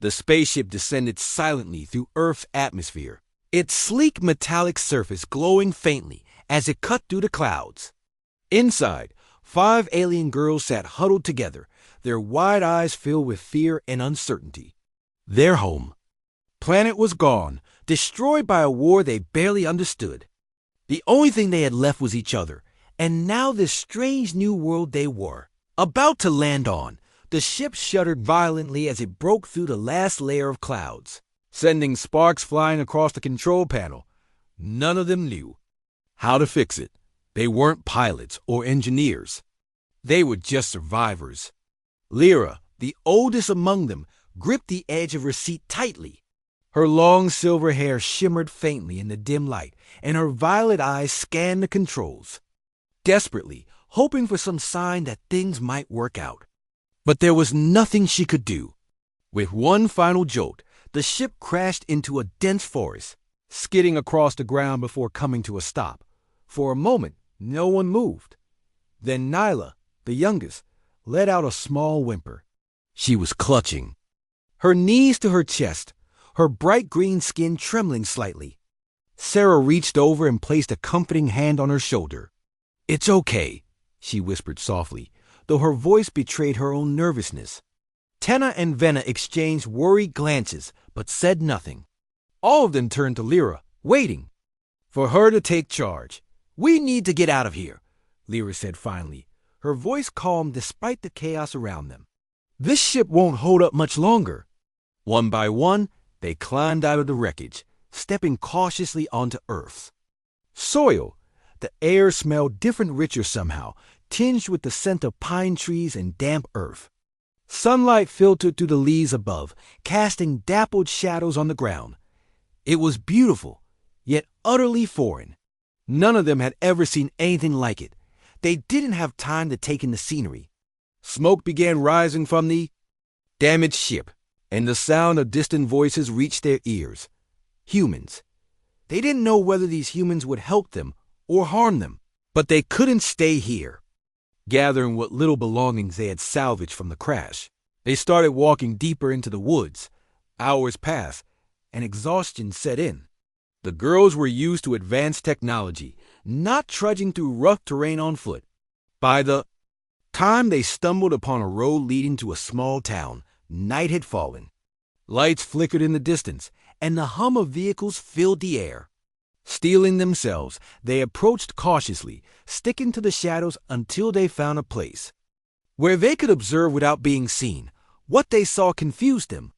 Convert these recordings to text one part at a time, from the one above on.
The spaceship descended silently through Earth's atmosphere, its sleek metallic surface glowing faintly as it cut through the clouds. Inside, 5 alien girls sat huddled together, their wide eyes filled with fear and uncertainty. Their home planet was gone, destroyed by a war they barely understood. The only thing they had left was each other, and now this strange new world they were about to land on. The ship shuddered violently as it broke through the last layer of clouds, sending sparks flying across the control panel. None of them knew how to fix it. They weren't pilots or engineers. They were just survivors. Lyra, the oldest among them, gripped the edge of her seat tightly. Her long silver hair shimmered faintly in the dim light, and her violet eyes scanned the controls, desperately hoping for some sign that things might work out. But there was nothing she could do. With one final jolt, the ship crashed into a dense forest, skidding across the ground before coming to a stop. For a moment, no one moved. Then Nyla, the youngest, let out a small whimper. She was clutching, her knees to her chest, her bright green skin trembling slightly. Sarah reached over and placed a comforting hand on her shoulder. "It's okay," she whispered softly, though her voice betrayed her own nervousness. Tenna and Venna exchanged worried glances, but said nothing. All of them turned to Lyra, waiting for her to take charge. "We need to get out of here," Lyra said finally, her voice calm despite the chaos around them. "This ship won't hold up much longer." One by one, they climbed out of the wreckage, stepping cautiously onto Earth. Soil. The air smelled different, richer somehow, tinged with the scent of pine trees and damp earth. Sunlight filtered through the leaves above, casting dappled shadows on the ground. It was beautiful, yet utterly foreign. None of them had ever seen anything like it. They didn't have time to take in the scenery. Smoke began rising from the damaged ship, and the sound of distant voices reached their ears. Humans. They didn't know whether these humans would help them or harm them, but they couldn't stay here. Gathering what little belongings they had salvaged from the crash, they started walking deeper into the woods. Hours passed, and exhaustion set in. The girls were used to advanced technology, not trudging through rough terrain on foot. By the time they stumbled upon a road leading to a small town, night had fallen. Lights flickered in the distance, and the hum of vehicles filled the air. Steeling themselves, they approached cautiously, sticking to the shadows until they found a place where they could observe without being seen. What they saw confused them.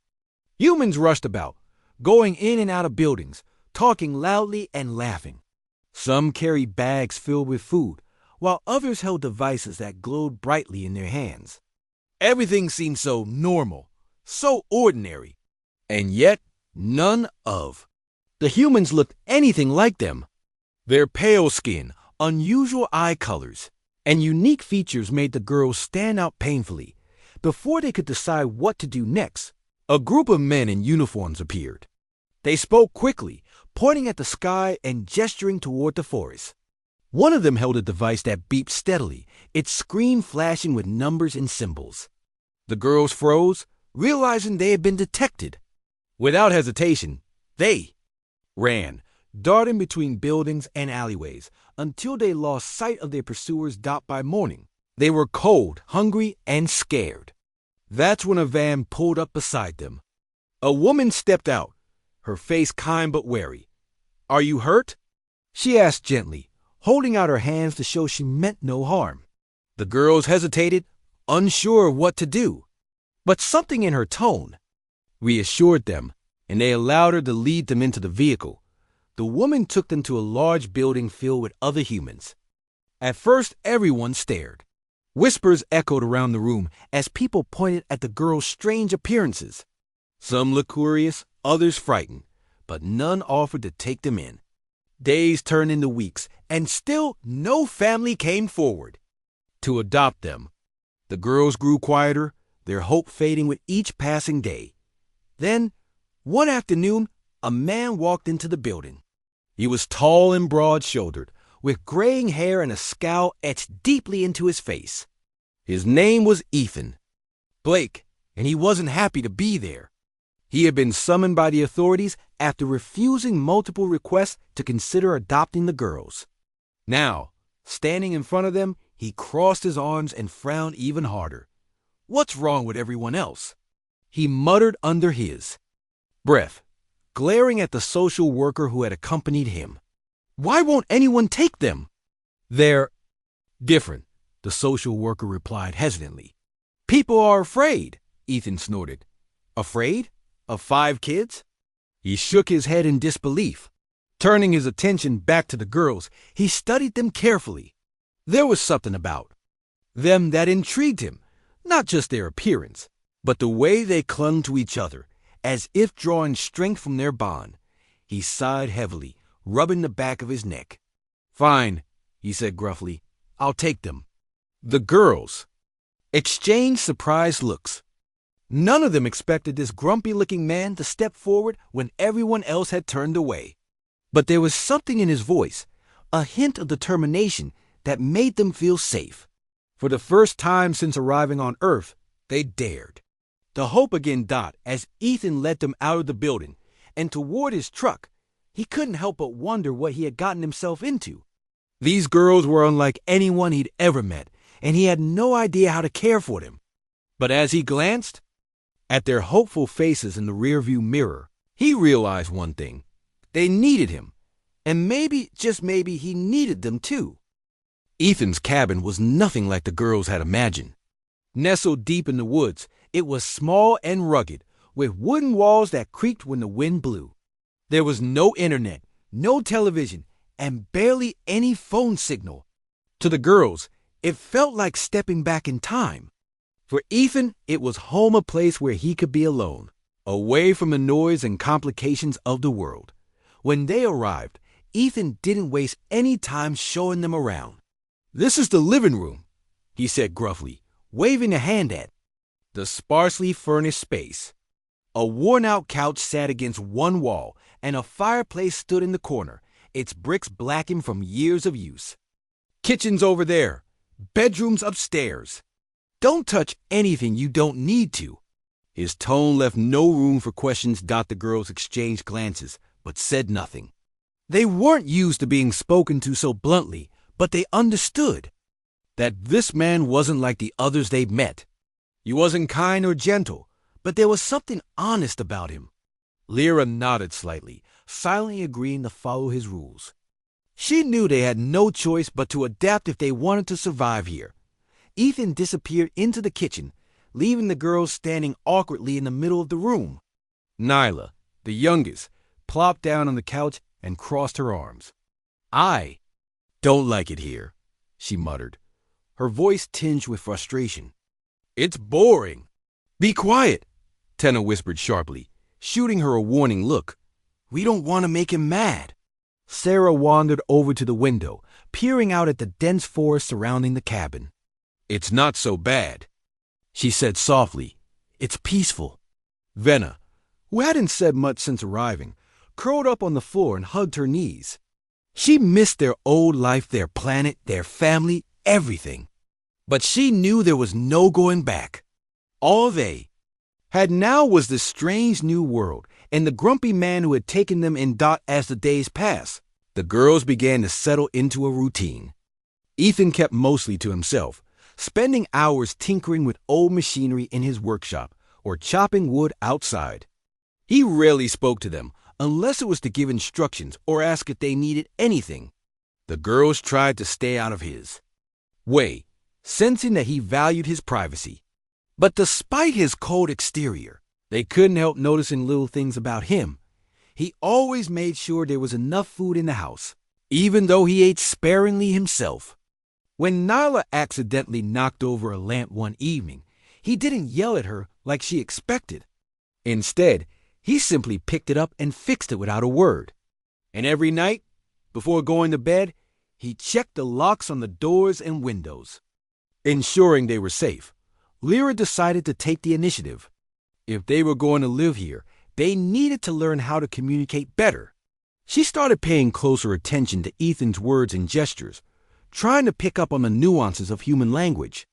Humans rushed about, going in and out of buildings, talking loudly and laughing. Some carried bags filled with food, while others held devices that glowed brightly in their hands. Everything seemed so normal, so ordinary, and yet none of the humans looked anything like them. Their pale skin, unusual eye colors, and unique features made the girls stand out painfully. Before they could decide what to do next, a group of men in uniforms appeared. They spoke quickly, pointing at the sky and gesturing toward the forest. One of them held a device that beeped steadily, its screen flashing with numbers and symbols. The girls froze, realizing they had been detected. Without hesitation, they ran, darting between buildings and alleyways, until they lost sight of their pursuers. By morning, they were cold, hungry, and scared. That's when a van pulled up beside them. A woman stepped out, her face kind but wary. "Are you hurt?" she asked gently, holding out her hands to show she meant no harm. The girls hesitated, unsure of what to do. But something in her tone reassured them, and they allowed her to lead them into the vehicle. The woman took them to a large building filled with other humans. At first, everyone stared. Whispers echoed around the room as people pointed at the girls' strange appearances. Some looked curious, others frightened, but none offered to take them in. Days turned into weeks, and still no family came forward to adopt them. The girls grew quieter, their hope fading with each passing day. Then, one afternoon, a man walked into the building. He was tall and broad-shouldered, with graying hair and a scowl etched deeply into his face. His name was Ethan Blake, and he wasn't happy to be there. He had been summoned by the authorities after refusing multiple requests to consider adopting the girls. Now, standing in front of them, he crossed his arms and frowned even harder. What's wrong with everyone else? He muttered under his breath, glaring at the social worker who had accompanied him. Why won't anyone take them? They're different, the social worker replied hesitantly. People are afraid, Ethan snorted. Afraid? Of 5 kids? He shook his head in disbelief. Turning his attention back to the girls, he studied them carefully. There was something about them that intrigued him, not just their appearance, but the way they clung to each other, as if drawing strength from their bond. He sighed heavily, rubbing the back of his neck. Fine, he said gruffly. I'll take them. The girls exchanged surprised looks. None of them expected this grumpy-looking man to step forward when everyone else had turned away. But there was something in his voice, a hint of determination that made them feel safe. For the first time since arriving on Earth, they dared. The hope again dawned as Ethan led them out of the building, and toward his truck. He couldn't help but wonder what he had gotten himself into. These girls were unlike anyone he'd ever met, and he had no idea how to care for them. But as he glanced at their hopeful faces in the rearview mirror, he realized one thing. They needed him, and maybe, just maybe, he needed them too. Ethan's cabin was nothing like the girls had imagined. Nestled deep in the woods, it was small and rugged, with wooden walls that creaked when the wind blew. There was no internet, no television, and barely any phone signal. To the girls, it felt like stepping back in time. For Ethan, it was home, a place where he could be alone, away from the noise and complications of the world. When they arrived, Ethan didn't waste any time showing them around. This is the living room, he said gruffly, waving a hand at the sparsely furnished space. A worn-out couch sat against one wall, and a fireplace stood in the corner, its bricks blackened from years of use. Kitchen's over there. Bedrooms upstairs. Don't touch anything you don't need to. His tone left no room for questions. The girls exchanged glances, but said nothing. They weren't used to being spoken to so bluntly, but they understood that this man wasn't like the others they'd met. He wasn't kind or gentle, but there was something honest about him. Lyra nodded slightly, silently agreeing to follow his rules. She knew they had no choice but to adapt if they wanted to survive here. Ethan disappeared into the kitchen, leaving the girls standing awkwardly in the middle of the room. Nyla, the youngest, plopped down on the couch and crossed her arms. I don't like it here, she muttered, her voice tinged with frustration. It's boring. Be quiet, Tenna whispered sharply, shooting her a warning look. We don't want to make him mad. Sarah wandered over to the window, peering out at the dense forest surrounding the cabin. It's not so bad, she said softly. It's peaceful. Venna, who hadn't said much since arriving, curled up on the floor and hugged her knees. She missed their old life, their planet, their family, everything. But she knew there was no going back. All they had now was this strange new world, and the grumpy man who had taken them in. As the days passed, the girls began to settle into a routine. Ethan kept mostly to himself, spending hours tinkering with old machinery in his workshop or chopping wood outside. He rarely spoke to them, unless it was to give instructions or ask if they needed anything. The girls tried to stay out of his way, sensing that he valued his privacy. But despite his cold exterior, they couldn't help noticing little things about him. He always made sure there was enough food in the house, even though he ate sparingly himself. When Nyla accidentally knocked over a lamp one evening, he didn't yell at her like she expected. Instead, he simply picked it up and fixed it without a word. And every night, before going to bed, he checked the locks on the doors and windows. Ensuring they were safe, Lyra decided to take the initiative. If they were going to live here, they needed to learn how to communicate better. She started paying closer attention to Ethan's words and gestures, trying to pick up on the nuances of human language.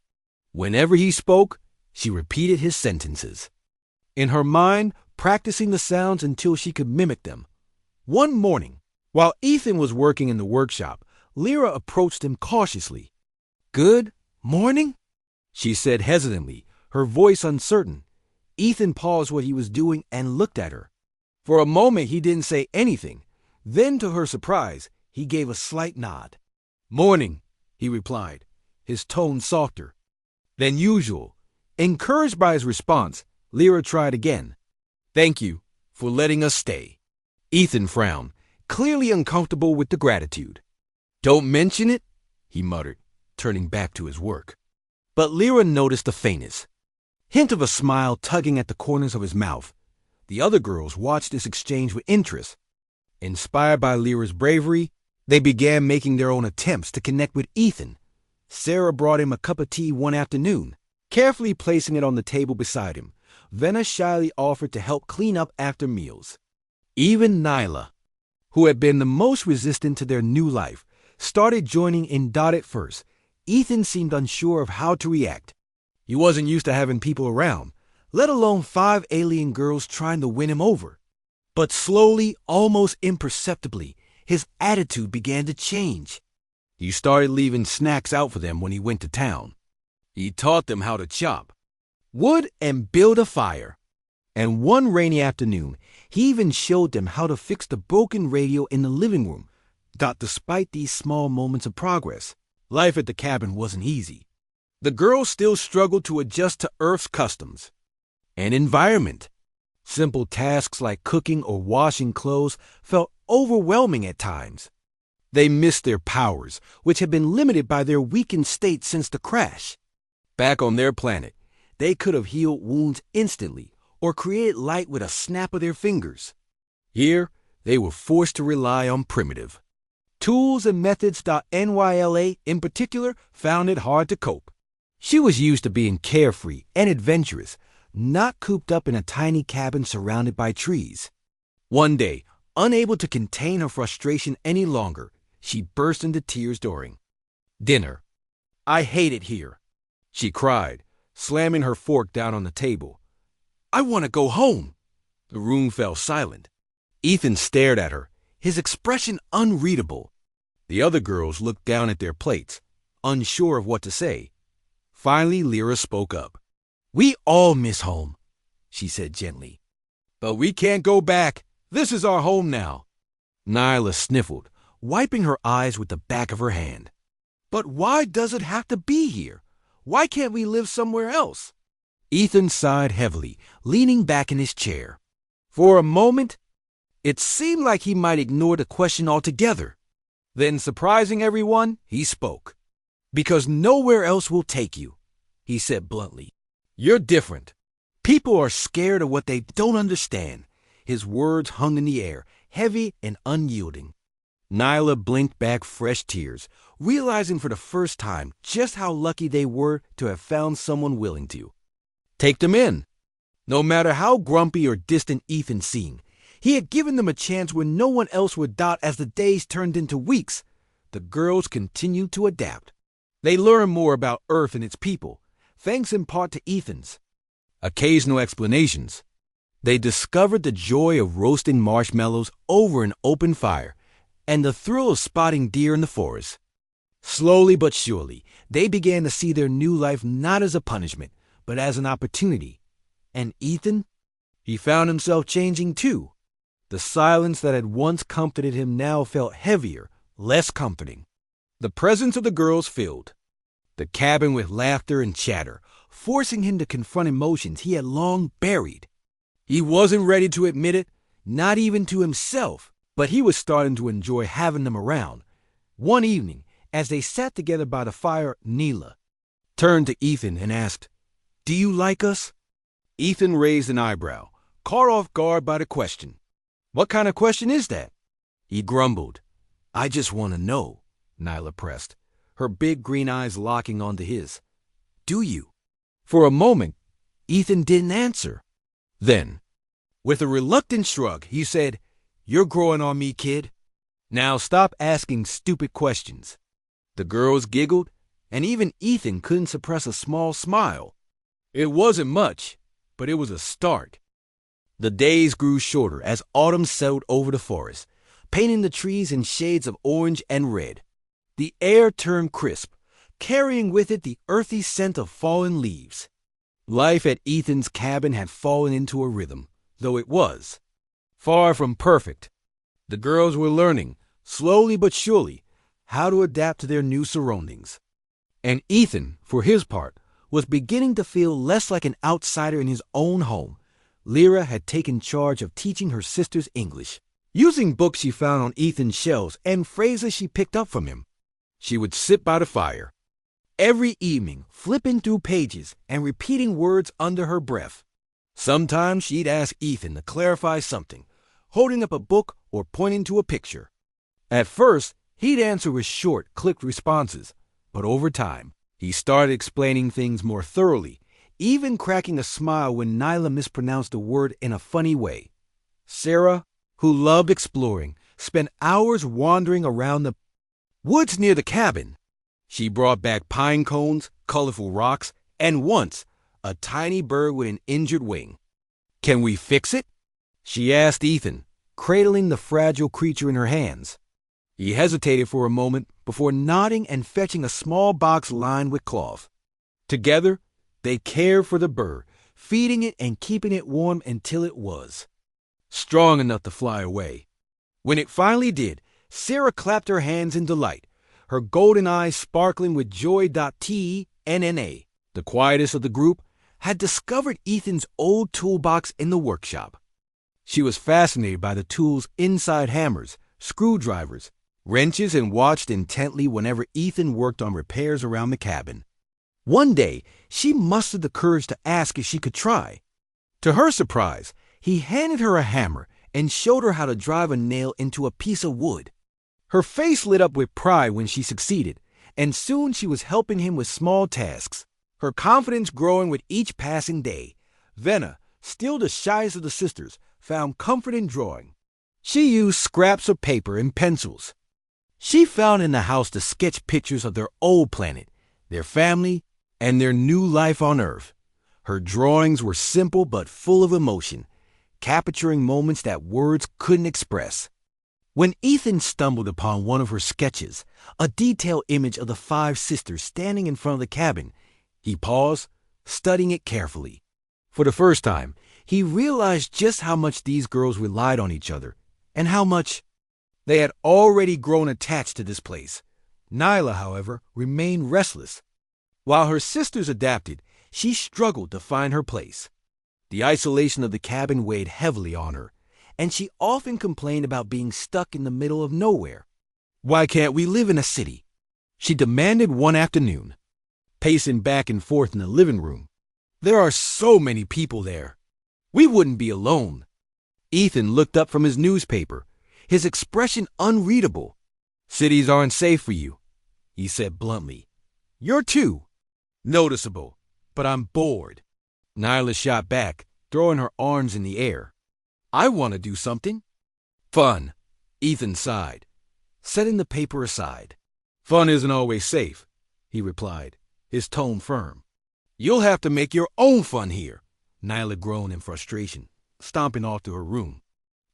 Whenever he spoke, she repeated his sentences. In her mind, practicing the sounds until she could mimic them. One morning, while Ethan was working in the workshop, Lyra approached him cautiously. "Good morning?" she said hesitantly, her voice uncertain. Ethan paused what he was doing and looked at her. For a moment he didn't say anything. Then, to her surprise, he gave a slight nod. "Morning," he replied, his tone softer than usual. Encouraged by his response, Lyra tried again. "Thank you for letting us stay." Ethan frowned, clearly uncomfortable with the gratitude. "Don't mention it," he muttered, turning back to his work. But Lyra noticed the faintest hint of a smile tugging at the corners of his mouth. The other girls watched this exchange with interest. Inspired by Lyra's bravery, they began making their own attempts to connect with Ethan. Sarah brought him a cup of tea one afternoon. Carefully placing it on the table beside him, Venna shyly offered to help clean up after meals. Even Nyla, who had been the most resistant to their new life, started joining in at first. Ethan seemed unsure of how to react. He wasn't used to having people around, let alone 5 alien girls trying to win him over. But slowly, almost imperceptibly, his attitude began to change. He started leaving snacks out for them when he went to town. He taught them how to chop wood and build a fire. And one rainy afternoon, he even showed them how to fix the broken radio in the living room. Despite these small moments of progress, life at the cabin wasn't easy. The girls still struggled to adjust to Earth's customs and environment. Simple tasks like cooking or washing clothes felt overwhelming at times. They missed their powers, which had been limited by their weakened state since the crash. Back on their planet, they could have healed wounds instantly or created light with a snap of their fingers. Here, they were forced to rely on primitive tools and methods. Nyla, in particular, found it hard to cope. She was used to being carefree and adventurous, not cooped up in a tiny cabin surrounded by trees. One day, unable to contain her frustration any longer, she burst into tears during dinner. "I hate it here," she cried, slamming her fork down on the table. "I want to go home." The room fell silent. Ethan stared at her, his expression unreadable. The other girls looked down at their plates, unsure of what to say. Finally, Lyra spoke up. "We all miss home," she said gently. "But we can't go back. This is our home now." Nyla sniffled, wiping her eyes with the back of her hand. "But why does it have to be here? Why can't we live somewhere else?" Ethan sighed heavily, leaning back in his chair. For a moment, it seemed like he might ignore the question altogether. Then, surprising everyone, he spoke. "Because nowhere else will take you," he said bluntly. "You're different. People are scared of what they don't understand." His words hung in the air, heavy and unyielding. Nyla blinked back fresh tears, realizing for the first time just how lucky they were to have found someone willing to take them in. No matter how grumpy or distant Ethan seemed, he had given them a chance when no one else would. As the days turned into weeks, the girls continued to adapt. They learned more about Earth and its people, thanks in part to Ethan's occasional explanations. They discovered the joy of roasting marshmallows over an open fire and the thrill of spotting deer in the forest. Slowly but surely, they began to see their new life not as a punishment, but as an opportunity. And Ethan? He found himself changing too. The silence that had once comforted him now felt heavier, less comforting. The presence of the girls filled the cabin with laughter and chatter, forcing him to confront emotions he had long buried. He wasn't ready to admit it, not even to himself, but he was starting to enjoy having them around. One evening, as they sat together by the fire, Nyla turned to Ethan and asked, "Do you like us?" Ethan raised an eyebrow, caught off guard by the question. "What kind of question is that?" He grumbled. "I just want to know," Nyla pressed, her big green eyes locking onto his. "Do you?" For a moment, Ethan didn't answer. Then, with a reluctant shrug, he said, "You're growing on me, kid. Now stop asking stupid questions." The girls giggled, and even Ethan couldn't suppress a small smile. It wasn't much, but it was a start. The days grew shorter as autumn settled over the forest, painting the trees in shades of orange and red. The air turned crisp, carrying with it the earthy scent of fallen leaves. Life at Ethan's cabin had fallen into a rhythm, though it was far from perfect. The girls were learning, slowly but surely, how to adapt to their new surroundings. And Ethan, for his part, was beginning to feel less like an outsider in his own home. Lyra had taken charge of teaching her sisters English, using books she found on Ethan's shelves and phrases she picked up from him. She would sit by the fire, every evening flipping through pages and repeating words under her breath. Sometimes she'd ask Ethan to clarify something, holding up a book or pointing to a picture. At first, he'd answer with short, clipped responses, but over time, he started explaining things more thoroughly, even cracking a smile when Nyla mispronounced a word in a funny way. Sarah, who loved exploring, spent hours wandering around the woods near the cabin. She brought back pine cones, colorful rocks, and once, a tiny bird with an injured wing. "Can we fix it?" she asked Ethan, cradling the fragile creature in her hands. He hesitated for a moment before nodding and fetching a small box lined with cloth. Together, they cared for the bird, feeding it and keeping it warm until it was strong enough to fly away. When it finally did, Sarah clapped her hands in delight, her golden eyes sparkling with joy. TNNA, the quietest of the group, had discovered Ethan's old toolbox in the workshop. She was fascinated by the tool's inside hammers, screwdrivers, wrenches, and watched intently whenever Ethan worked on repairs around the cabin. One day, she mustered the courage to ask if she could try. To her surprise, he handed her a hammer and showed her how to drive a nail into a piece of wood. Her face lit up with pride when she succeeded, and soon she was helping him with small tasks, her confidence growing with each passing day. Venna, still the shyest of the sisters, found comfort in drawing. She used scraps of paper and pencils she found in the house to sketch pictures of their old planet, their family, and their new life on Earth. Her drawings were simple but full of emotion, capturing moments that words couldn't express. When Ethan stumbled upon one of her sketches, a detailed image of the 5 sisters standing in front of the cabin, he paused, studying it carefully. For the first time, he realized just how much these girls relied on each other, and how much they had already grown attached to this place. Nyla, however, remained restless. While her sisters adapted, she struggled to find her place. The isolation of the cabin weighed heavily on her, and she often complained about being stuck in the middle of nowhere. "Why can't we live in a city?" she demanded one afternoon, pacing back and forth in the living room. "There are so many people there. We wouldn't be alone." Ethan looked up from his newspaper, his expression unreadable. "Cities aren't safe for you," he said bluntly. "You're too noticeable, but I'm bored." Nyla shot back, throwing her arms in the air. "I want to do something." "Fun," Ethan sighed, setting the paper aside. "Fun isn't always safe," he replied, his tone firm. "You'll have to make your own fun here," Nyla groaned in frustration, stomping off to her room.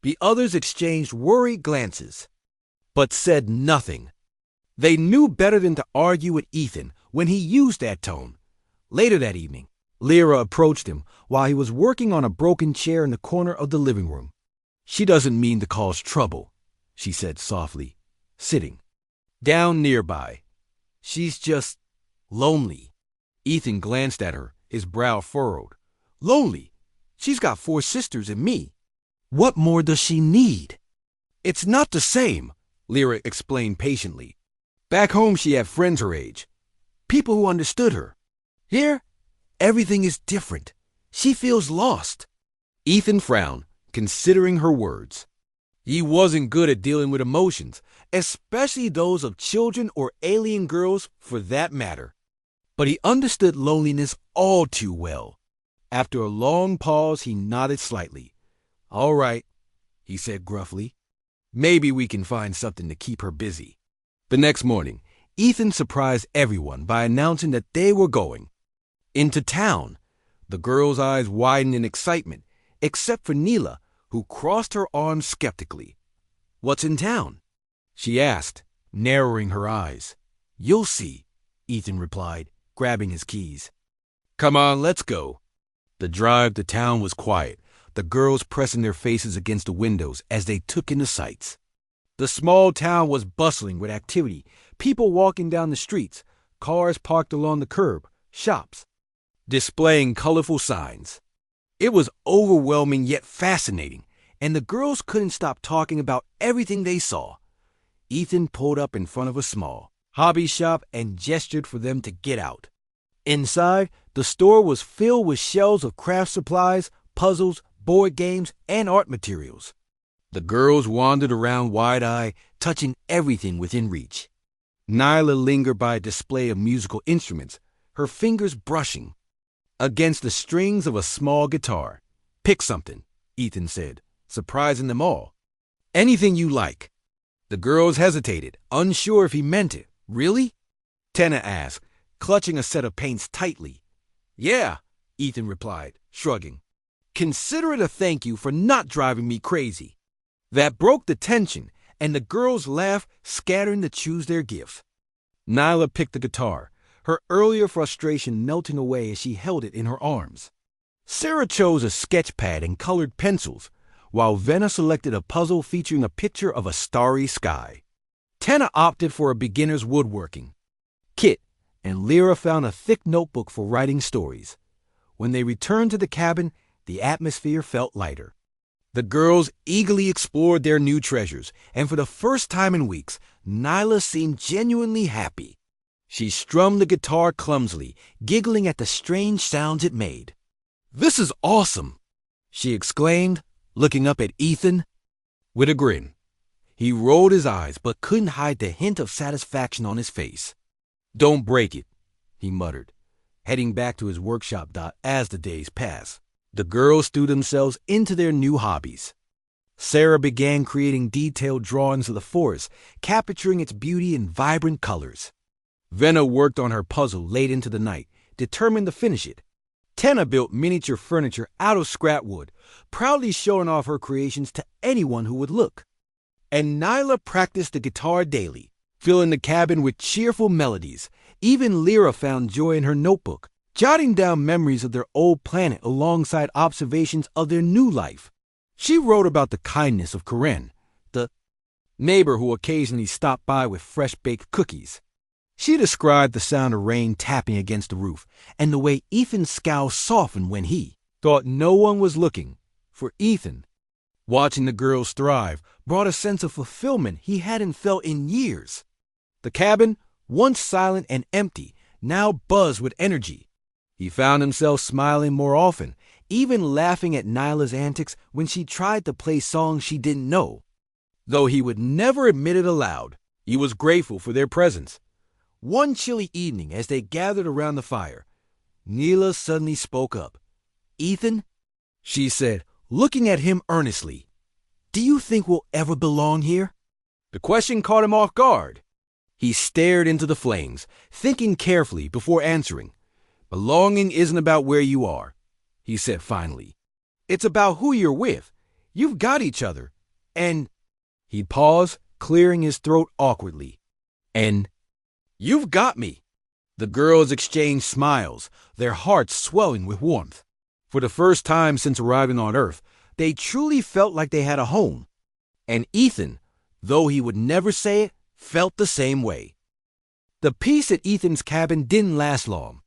The others exchanged worried glances, but said nothing. They knew better than to argue with Ethan when he used that tone. Later that evening, Lyra approached him while he was working on a broken chair in the corner of the living room. "She doesn't mean to cause trouble," she said softly, sitting down nearby. "She's just lonely." Ethan glanced at her, his brow furrowed. "Lonely? She's got 4 sisters and me. What more does she need?" "It's not the same," Lyra explained patiently. "Back home she had friends her age, people who understood her. Here, everything is different. She feels lost." Ethan frowned, considering her words. He wasn't good at dealing with emotions, especially those of children or alien girls for that matter. But he understood loneliness all too well. After a long pause, he nodded slightly. "All right," he said gruffly. "Maybe we can find something to keep her busy." The next morning, Ethan surprised everyone by announcing that they were going into town. The girls' eyes widened in excitement. except for Neela, who crossed her arms skeptically. "What's in town?" she asked, narrowing her eyes. "You'll see," Ethan replied, grabbing his keys. "Come on, let's go." The drive to town was quiet, the girls pressing their faces against the windows as they took in the sights. The small town was bustling with activity, people walking down the streets, cars parked along the curb, shops displaying colorful signs. It was overwhelming yet fascinating, and the girls couldn't stop talking about everything they saw. Ethan pulled up in front of a small hobby shop and gestured for them to get out. Inside, the store was filled with shelves of craft supplies, puzzles, board games, and art materials. The girls wandered around wide-eyed, touching everything within reach. Nyla lingered by a display of musical instruments, her fingers brushing against the strings of a small guitar. "Pick something," Ethan said, surprising them all. "Anything you like." The girls hesitated, unsure if he meant it. "Really?" Tenna asked, clutching a set of paints tightly. "Yeah," Ethan replied, shrugging. "Consider it a thank you for not driving me crazy." That broke the tension, and the girls laughed, scattering to choose their gift. Nyla picked the guitar, her earlier frustration melting away as she held it in her arms. Sarah chose a sketch pad and colored pencils, while Venna selected a puzzle featuring a picture of a starry sky. Tenna opted for a beginner's woodworking kit, and Lyra found a thick notebook for writing stories. When they returned to the cabin, the atmosphere felt lighter. The girls eagerly explored their new treasures, and for the first time in weeks, Nyla seemed genuinely happy. She strummed the guitar clumsily, giggling at the strange sounds it made. "This is awesome!" she exclaimed, looking up at Ethan with a grin. He rolled his eyes but couldn't hide the hint of satisfaction on his face. "Don't break it," he muttered, heading back to his workshop as the days passed. The girls threw themselves into their new hobbies. Sarah began creating detailed drawings of the forest, capturing its beauty in vibrant colors. Venna worked on her puzzle late into the night, determined to finish it. Tenna built miniature furniture out of scrap wood, proudly showing off her creations to anyone who would look. And Nyla practiced the guitar daily, filling the cabin with cheerful melodies. Even Lyra found joy in her notebook, jotting down memories of their old planet alongside observations of their new life. She wrote about the kindness of Karen, the neighbor who occasionally stopped by with fresh-baked cookies. She described the sound of rain tapping against the roof and the way Ethan's scowl softened when he thought no one was looking. For Ethan, watching the girls thrive brought a sense of fulfillment he hadn't felt in years. The cabin, once silent and empty, now buzzed with energy. He found himself smiling more often, even laughing at Nyla's antics when she tried to play songs she didn't know. Though he would never admit it aloud, he was grateful for their presence. One chilly evening, as they gathered around the fire, Neela suddenly spoke up. "Ethan," she said, looking at him earnestly, "do you think we'll ever belong here?" The question caught him off guard. He stared into the flames, thinking carefully before answering. "Belonging isn't about where you are," he said finally. "It's about who you're with. You've got each other. And—" he paused, clearing his throat awkwardly. "And you've got me." The girls exchanged smiles, their hearts swelling with warmth. For the first time since arriving on Earth, they truly felt like they had a home. And Ethan, though he would never say it, felt the same way. The peace at Ethan's cabin didn't last long.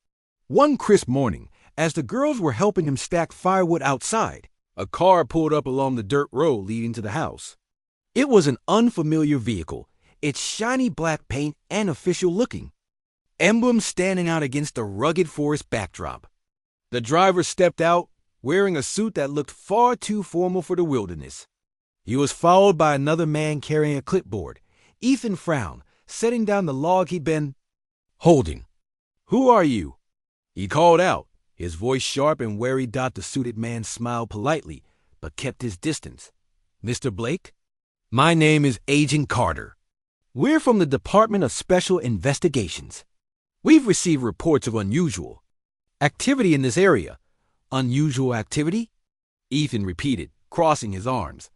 One crisp morning, as the girls were helping him stack firewood outside, a car pulled up along the dirt road leading to the house. It was an unfamiliar vehicle, its shiny black paint and official looking, emblems standing out against the rugged forest backdrop. The driver stepped out, wearing a suit that looked far too formal for the wilderness. He was followed by another man carrying a clipboard. Ethan frowned, setting down the log he'd been holding. "Who are you?" he called out, his voice sharp and wary. The suited man smiled politely, but kept his distance. "Mr. Blake? My name is Agent Carter. We're from the Department of Special Investigations. We've received reports of unusual activity in this area." "Unusual activity?" Ethan repeated, crossing his arms.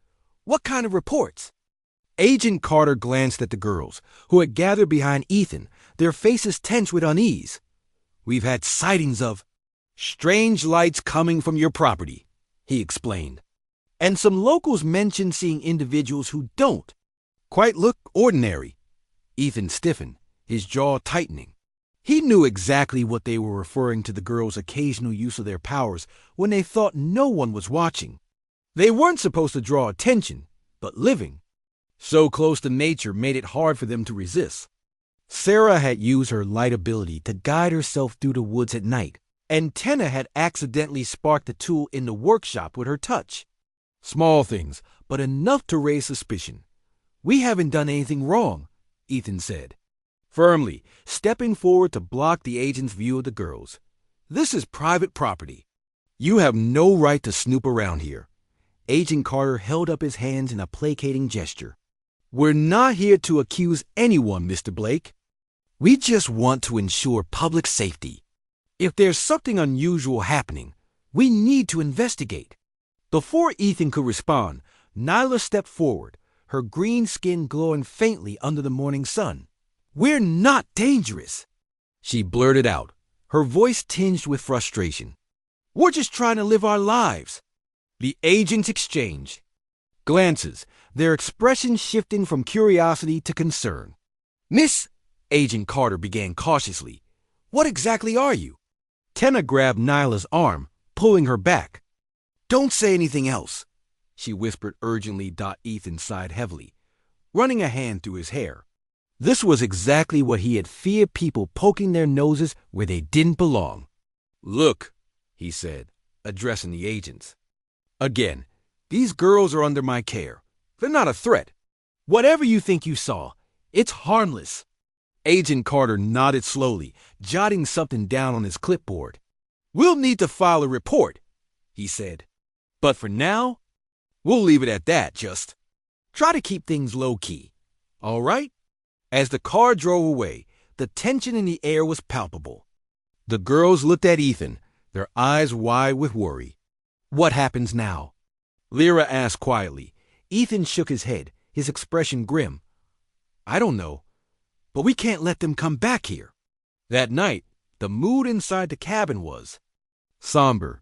What kind of reports? Agent Carter glanced at the girls, who had gathered behind Ethan, their faces tense with unease. We've had sightings of strange lights coming from your property, he explained. And some locals mentioned seeing individuals who don't quite look ordinary. Ethan stiffened, his jaw tightening. He knew exactly what they were referring to the girls' occasional use of their powers when they thought no one was watching. They weren't supposed to draw attention, but living so close to nature made it hard for them to resist. Sarah had used her light ability to guide herself through the woods at night, and Tenna had accidentally sparked the tool in the workshop with her touch. Small things, but enough to raise suspicion. We haven't done anything wrong, Ethan said, firmly, stepping forward to block the agent's view of the girls. This is private property. You have no right to snoop around here. Agent Carter held up his hands in a placating gesture. We're not here to accuse anyone, Mr. Blake. We just want to ensure public safety. If there's something unusual happening, we need to investigate. Before Ethan could respond, Nyla stepped forward, her green skin glowing faintly under the morning sun. We're not dangerous, she blurted out, her voice tinged with frustration. We're just trying to live our lives. The agents exchanged glances, their expressions shifting from curiosity to concern. Miss, Agent Carter began cautiously, what exactly are you? Tenna grabbed Nyla's arm, pulling her back. Don't say anything else, she whispered urgently. Ethan sighed heavily, running a hand through his hair. This was exactly what he had feared, people poking their noses where they didn't belong. Look, he said, addressing the agents. Again, these girls are under my care. They're not a threat. Whatever you think you saw, it's harmless. Agent Carter nodded slowly, jotting something down on his clipboard. We'll need to file a report, he said. But for now, we'll leave it at that. Just try to keep things low-key. All right? As the car drove away, the tension in the air was palpable. The girls looked at Ethan, their eyes wide with worry. What happens now? Lyra asked quietly. Ethan shook his head, his expression grim. I don't know, but we can't let them come back here. That night, the mood inside the cabin was somber.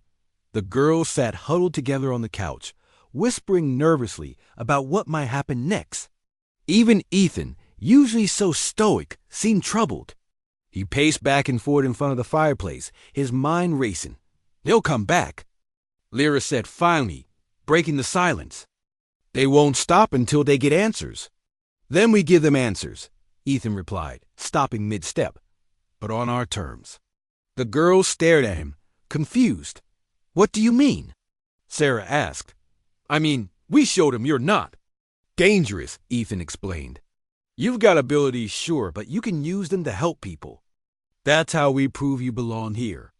The girls sat huddled together on the couch, whispering nervously about what might happen next. Even Ethan, usually so stoic, seemed troubled. He paced back and forth in front of the fireplace, his mind racing. They'll come back, Lyra said finally, breaking the silence. They won't stop until they get answers. Then we give them answers, Ethan replied, stopping mid-step, but on our terms. The girls stared at him, confused. What do you mean? Sarah asked. I mean, we showed them you're not dangerous, Ethan explained. You've got abilities, sure, but you can use them to help people. That's how we prove you belong here.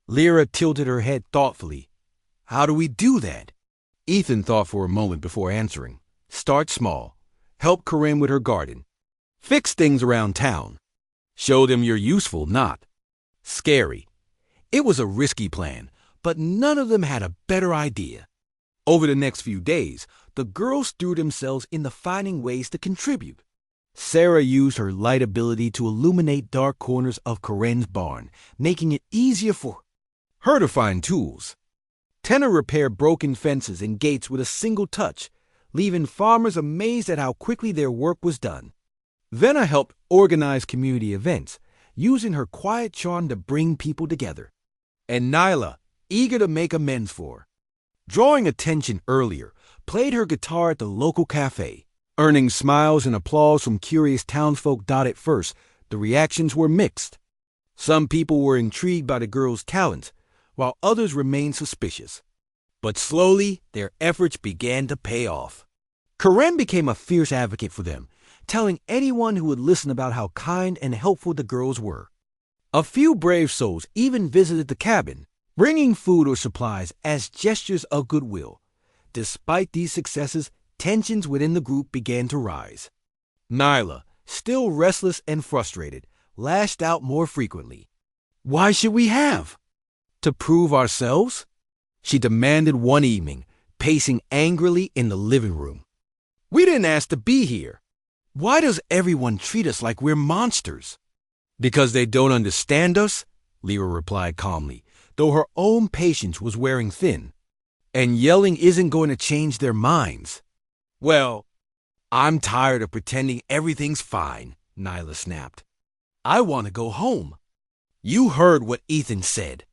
Lyra tilted her head thoughtfully. How do we do that? Ethan thought for a moment before answering. Start small. Help Corinne with her garden. Fix things around town. Show them you're useful, not scary. It was a risky plan, but none of them had a better idea. Over the next few days, the girls threw themselves into finding ways to contribute. Sarah used her light ability to illuminate dark corners of Corinne's barn, making it easier for her to find tools. Tenna repaired broken fences and gates with a single touch, leaving farmers amazed at how quickly their work was done. Venna helped organize community events, using her quiet charm to bring people together. And Nyla, eager to make amends for drawing attention earlier, played her guitar at the local cafe, earning smiles and applause from curious townsfolk. At first, the reactions were mixed. Some people were intrigued by the girl's talent, while others remained suspicious. But slowly, their efforts began to pay off. Corinne became a fierce advocate for them, telling anyone who would listen about how kind and helpful the girls were. A few brave souls even visited the cabin, bringing food or supplies as gestures of goodwill. Despite these successes, tensions within the group began to rise. Nyla, still restless and frustrated, lashed out more frequently. Why should we have to prove ourselves? she demanded one evening, pacing angrily in the living room. We didn't ask to be here. Why does everyone treat us like we're monsters? Because they don't understand us, Lyra replied calmly, though her own patience was wearing thin. And yelling isn't going to change their minds. Well, I'm tired of pretending everything's fine, Nyla snapped. I want to go home. You heard what Ethan said,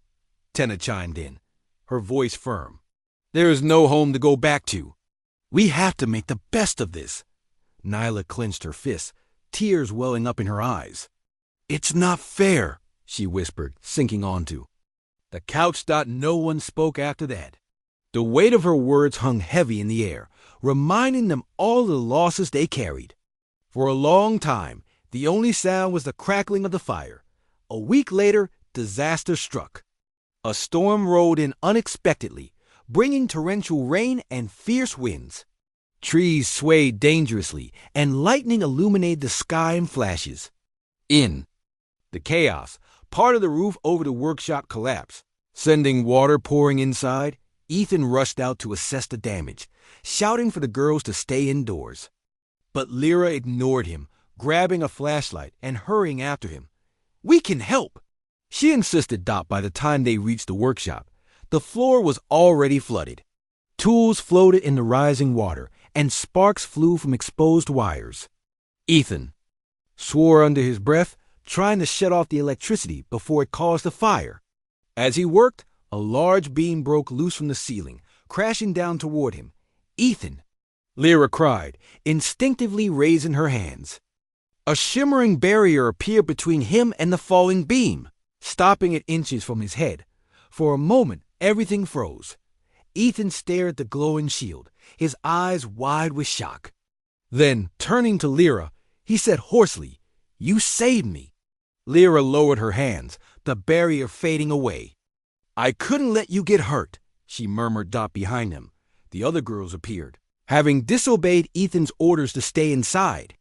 Tenna chimed in, her voice firm. There is no home to go back to. We have to make the best of this. Nyla clenched her fists, tears welling up in her eyes. It's not fair, she whispered, sinking onto the couch. No one spoke after that. The weight of her words hung heavy in the air, reminding them all of the losses they carried. For a long time, the only sound was the crackling of the fire. A week later, disaster struck. A storm rolled in unexpectedly, bringing torrential rain and fierce winds. Trees swayed dangerously, and lightning illuminated the sky in flashes. In the chaos, part of the roof over the workshop collapsed, sending water pouring inside. Ethan rushed out to assess the damage, shouting for the girls to stay indoors. But Lyra ignored him, grabbing a flashlight and hurrying after him. We can help, she insisted. By the time they reached the workshop, the floor was already flooded. Tools floated in the rising water, and sparks flew from exposed wires. Ethan swore under his breath, trying to shut off the electricity before it caused a fire. As he worked, a large beam broke loose from the ceiling, crashing down toward him. Ethan, Lyra cried, instinctively raising her hands. A shimmering barrier appeared between him and the falling beam, stopping it inches from his head. For a moment, everything froze. Ethan stared at the glowing shield, his eyes wide with shock. Then, turning to Lyra, he said hoarsely, You saved me. Lyra lowered her hands, the barrier fading away. I couldn't let you get hurt, she murmured. Behind him, the other girls appeared, having disobeyed Ethan's orders to stay inside.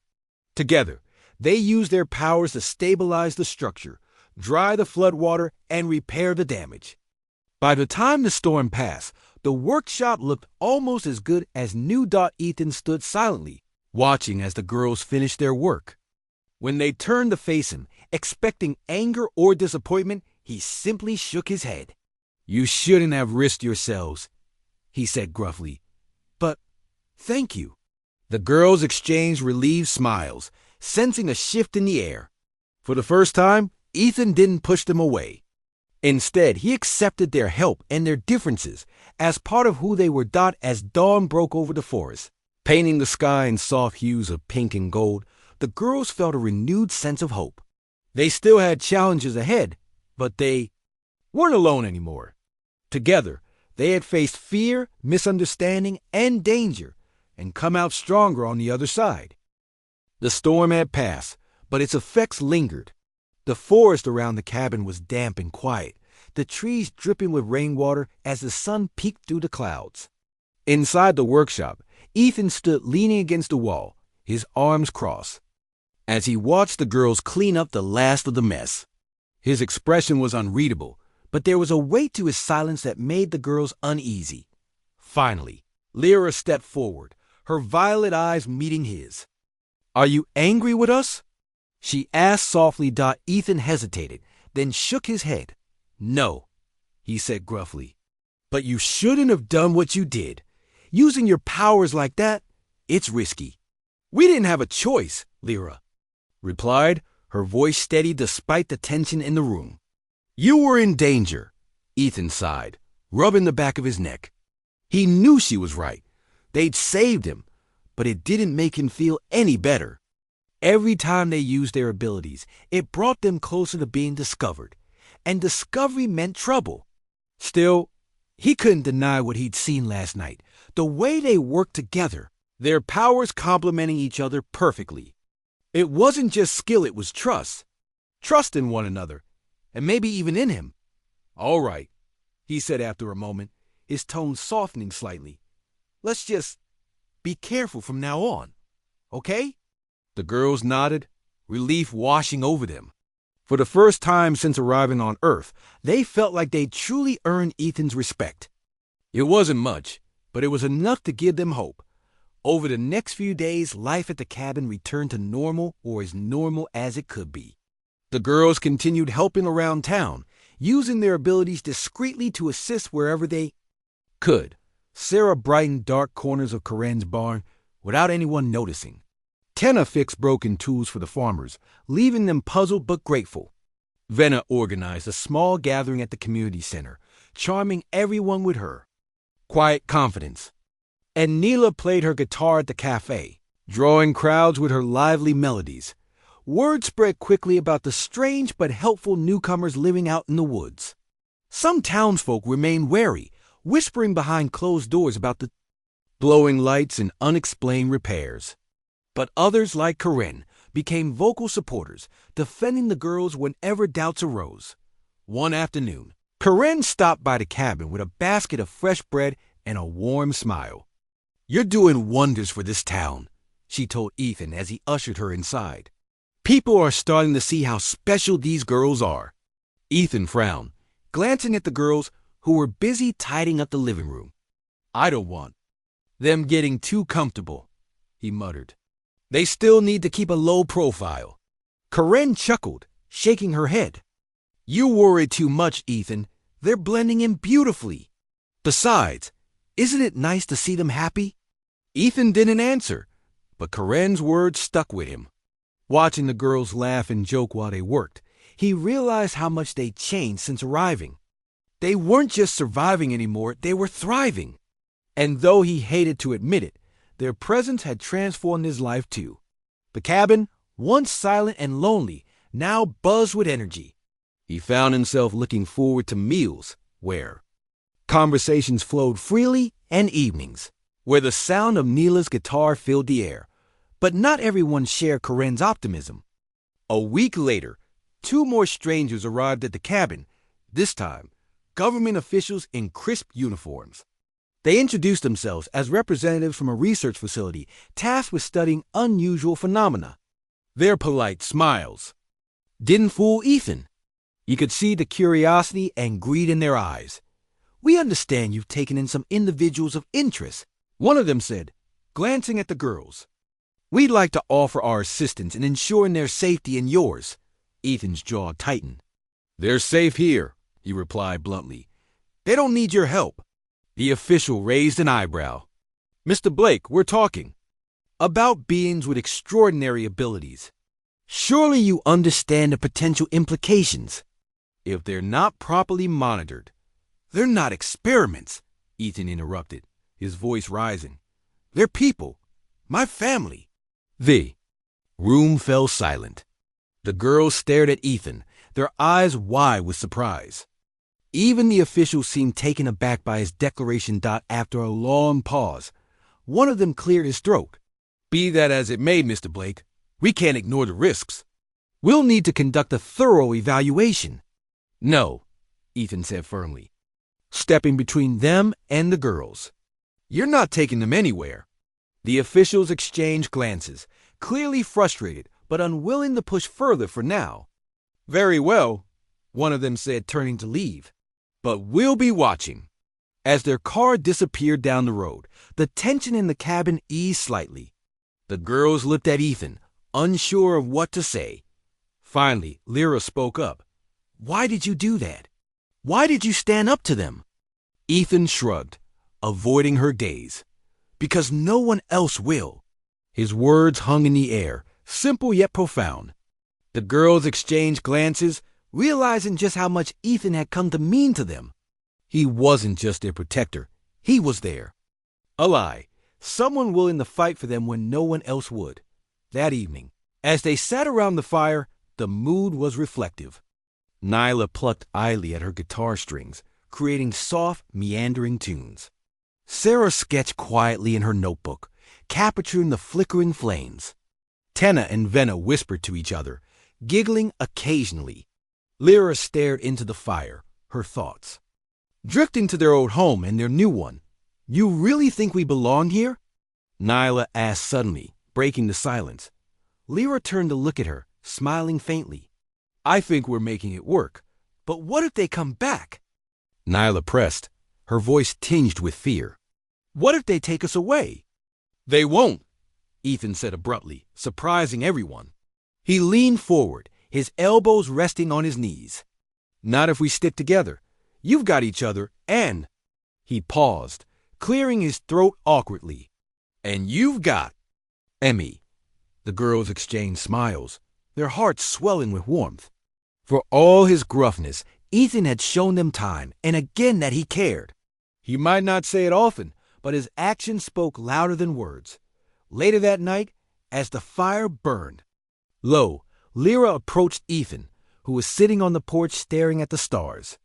Together, they used their powers to stabilize the structure, dry the floodwater, and repair the damage. By the time the storm passed, the workshop looked almost as good as new. Ethan stood silently, watching as the girls finished their work. When they turned to face him, expecting anger or disappointment, he simply shook his head. You shouldn't have risked yourselves, he said gruffly. But thank you. The girls exchanged relieved smiles, sensing a shift in the air. For the first time, Ethan didn't push them away. Instead, he accepted their help and their differences as part of who they were. As dawn broke over the forest, painting the sky in soft hues of pink and gold, the girls felt a renewed sense of hope. They still had challenges ahead, but they weren't alone anymore. Together, they had faced fear, misunderstanding, and danger, and come out stronger on the other side. The storm had passed, but its effects lingered. The forest around the cabin was damp and quiet, the trees dripping with rainwater as the sun peeked through the clouds. Inside the workshop, Ethan stood leaning against the wall, his arms crossed, as he watched the girls clean up the last of the mess. His expression was unreadable, but there was a weight to his silence that made the girls uneasy. Finally, Lyra stepped forward, her violet eyes meeting his. Are you angry with us? She asked softly. Ethan hesitated, then shook his head. No, he said gruffly. But you shouldn't have done what you did. Using your powers like that, it's risky. We didn't have a choice, Lyra replied, her voice steady despite the tension in the room. You were in danger, Ethan sighed, rubbing the back of his neck. He knew she was right. They'd saved him, but it didn't make him feel any better. Every time they used their abilities, it brought them closer to being discovered, and discovery meant trouble. Still, he couldn't deny what he'd seen last night, the way they worked together, their powers complementing each other perfectly. It wasn't just skill, it was trust. Trust in one another, and maybe even in him. All right, he said after a moment, his tone softening slightly. Let's just be careful from now on, okay? The girls nodded, relief washing over them. For the first time since arriving on Earth, they felt like they'd truly earned Ethan's respect. It wasn't much, but it was enough to give them hope. Over the next few days, life at the cabin returned to normal, or as normal as it could be. The girls continued helping around town, using their abilities discreetly to assist wherever they could. Sarah brightened dark corners of Corinne's barn without anyone noticing. Tenna fixed broken tools for the farmers, leaving them puzzled but grateful. Venna organized a small gathering at the community center, charming everyone with her quiet confidence. And Neela played her guitar at the cafe, drawing crowds with her lively melodies. Word spread quickly about the strange but helpful newcomers living out in the woods. Some townsfolk remained wary, whispering behind closed doors about the glowing lights and unexplained repairs. But others, like Corinne, became vocal supporters, defending the girls whenever doubts arose. One afternoon, Corinne stopped by the cabin with a basket of fresh bread and a warm smile. "You're doing wonders for this town," she told Ethan as he ushered her inside. "People are starting to see how special these girls are." Ethan frowned, glancing at the girls who were busy tidying up the living room. "I don't want them getting too comfortable," he muttered. "They still need to keep a low profile." Corinne chuckled, shaking her head. "You worry too much, Ethan. They're blending in beautifully. Besides, isn't it nice to see them happy?" Ethan didn't answer, but Corinne's words stuck with him. Watching the girls laugh and joke while they worked, he realized how much they'd changed since arriving. They weren't just surviving anymore, they were thriving. And though he hated to admit it, their presence had transformed his life too. The cabin, once silent and lonely, now buzzed with energy. He found himself looking forward to meals where conversations flowed freely and evenings where the sound of Neela's guitar filled the air. But not everyone shared Corinne's optimism. A week later, 2 more strangers arrived at the cabin, this time government officials in crisp uniforms. They introduced themselves as representatives from a research facility tasked with studying unusual phenomena. Their polite smiles didn't fool Ethan. You could see the curiosity and greed in their eyes. "We understand you've taken in some individuals of interest," one of them said, glancing at the girls. "We'd like to offer our assistance in ensuring their safety and yours." Ethan's jaw tightened. "They're safe here," he replied bluntly. "They don't need your help." The official raised an eyebrow. "Mr. Blake, we're talking about beings with extraordinary abilities. Surely you understand the potential implications. If they're not properly monitored." "They're not experiments," Ethan interrupted, his voice rising. "They're people. My family." The room fell silent. The girls stared at Ethan, their eyes wide with surprise. Even the officials seemed taken aback by his declaration. After a long pause, one of them cleared his throat. "Be that as it may, Mr. Blake, we can't ignore the risks. We'll need to conduct a thorough evaluation." "No," Ethan said firmly, stepping between them and the girls. "You're not taking them anywhere." The officials exchanged glances, clearly frustrated but unwilling to push further for now. "Very well," one of them said, turning to leave. "But we'll be watching." As their car disappeared down the road, the tension in the cabin eased slightly. The girls looked at Ethan, unsure of what to say. Finally, Lyra spoke up. "Why did you do that? Why did you stand up to them?" Ethan shrugged, avoiding her gaze. "Because no one else will." His words hung in the air, simple yet profound. The girls exchanged glances, realizing just how much Ethan had come to mean to them. He wasn't just their protector, he was there. Ally, someone willing to fight for them when no one else would. That evening, as they sat around the fire, the mood was reflective. Nyla plucked idly at her guitar strings, creating soft, meandering tunes. Sarah sketched quietly in her notebook, capturing the flickering flames. Tenna and Venna whispered to each other, giggling occasionally. Lyra stared into the fire, her thoughts drifting to their old home and their new one. "You really think we belong here?" Nyla asked suddenly, breaking the silence. Lyra turned to look at her, smiling faintly. "I think we're making it work. But what if they come back?" Nyla pressed. her voice tinged with fear. "What if they take us away?" "They won't," Ethan said abruptly, surprising everyone. He leaned forward, his elbows resting on his knees. "Not if we stick together. You've got each other, and—" He paused, clearing his throat awkwardly. "And you've got—" Emmy. The girls exchanged smiles, their hearts swelling with warmth. For all his gruffness, Ethan had shown them time and again that he cared. He might not say it often, but his actions spoke louder than words. Later that night, as the fire burned, lo, Lyra approached Ethan, who was sitting on the porch staring at the stars.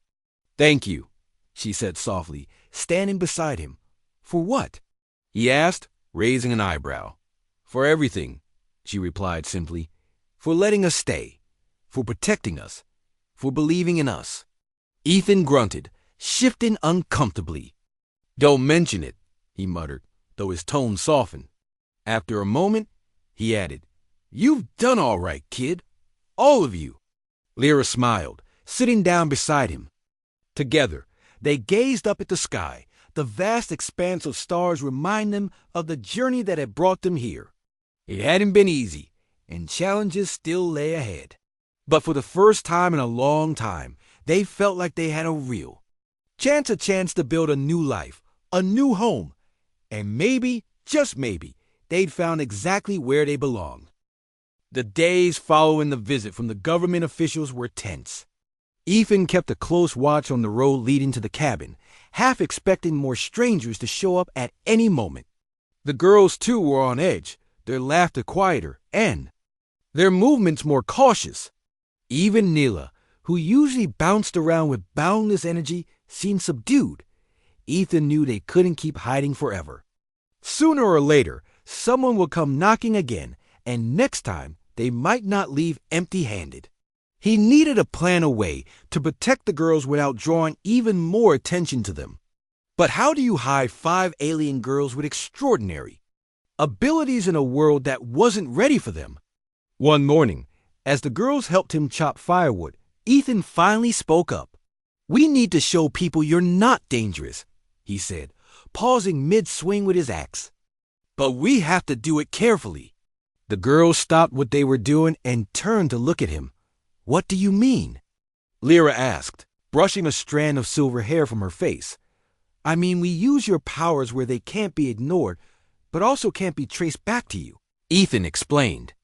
"Thank you," she said softly, standing beside him. "For what?" he asked, raising an eyebrow. "For everything," she replied simply. "For letting us stay. For protecting us. For believing in us." Ethan grunted, shifting uncomfortably. "Don't mention it," he muttered, though his tone softened. After a moment, he added, "You've done all right, kid. All of you." Lyra smiled, sitting down beside him. Together, they gazed up at the sky. The vast expanse of stars reminded them of the journey that had brought them here. It hadn't been easy, and challenges still lay ahead. But for the first time in a long time, they felt like they had a chance to build a new life, a new home, and maybe, just maybe, they'd found exactly where they belonged. The days following the visit from the government officials were tense. Ethan kept a close watch on the road leading to the cabin, half expecting more strangers to show up at any moment. The girls, too, were on edge, their laughter quieter and their movements more cautious. Even Neela, who usually bounced around with boundless energy, seemed subdued. Ethan knew they couldn't keep hiding forever. Sooner or later, someone would come knocking again, and next time they might not leave empty-handed. He needed to plan a way to protect the girls without drawing even more attention to them. But how do you hide 5 alien girls with extraordinary abilities in a world that wasn't ready for them? One morning, as the girls helped him chop firewood, Ethan finally spoke up. "We need to show people you're not dangerous," he said, pausing mid-swing with his axe. "But we have to do it carefully." The girls stopped what they were doing and turned to look at him. "What do you mean?" Lyra asked, brushing a strand of silver hair from her face. "I mean, we use your powers where they can't be ignored, but also can't be traced back to you," Ethan explained.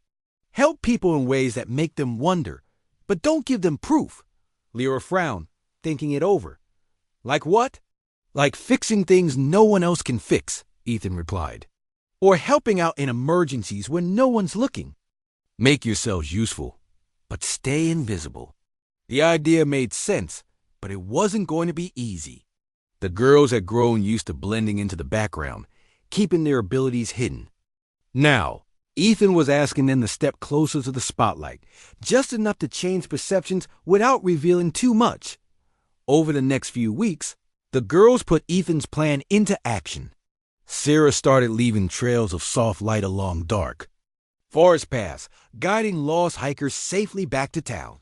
"Help people in ways that make them wonder, but don't give them proof." Lyra frowned, thinking it over. "Like what?" "Like fixing things no one else can fix," Ethan replied. "Or helping out in emergencies when no one's looking. Make yourselves useful, but stay invisible." The idea made sense, but it wasn't going to be easy. The girls had grown used to blending into the background, keeping their abilities hidden. Now, Ethan was asking them to step closer to the spotlight, just enough to change perceptions without revealing too much. Over the next few weeks, the girls put Ethan's plan into action. Sarah started leaving trails of soft light along dark forest paths, guiding lost hikers safely back to town.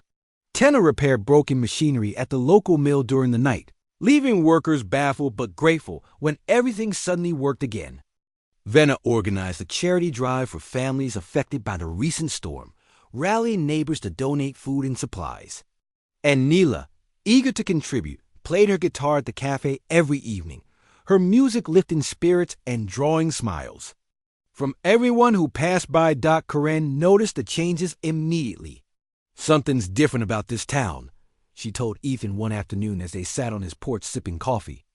Tenna repaired broken machinery at the local mill during the night, leaving workers baffled but grateful when everything suddenly worked again. Venna organized a charity drive for families affected by the recent storm, rallying neighbors to donate food and supplies. And Neela, eager to contribute, played her guitar at the cafe every evening, her music lifting spirits and drawing smiles. From everyone who passed by, Karen noticed the changes immediately. "Something's different about this town," she told Ethan one afternoon as they sat on his porch sipping coffee.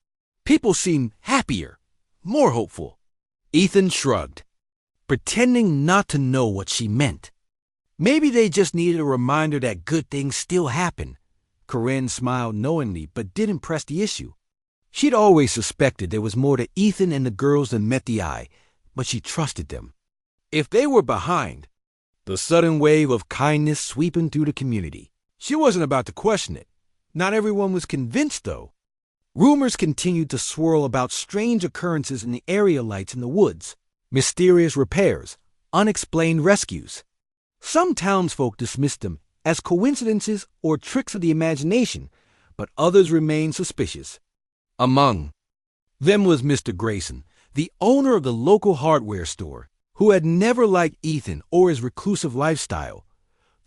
"People seem happier, more hopeful." Ethan shrugged, pretending not to know what she meant. Maybe they just needed a reminder that good things still happen. Karen smiled knowingly but didn't press the issue. She'd always suspected there was more to Ethan and the girls than met the eye, but she trusted them. If they were behind the sudden wave of kindness sweeping through the community, she wasn't about to question it. Not everyone was convinced, though. Rumors continued to swirl about strange occurrences in the area lights in the woods, mysterious repairs, unexplained rescues. Some townsfolk dismissed them as coincidences or tricks of the imagination, but others remained suspicious. Among them was Mr. Grayson, the owner of the local hardware store, who had never liked Ethan or his reclusive lifestyle.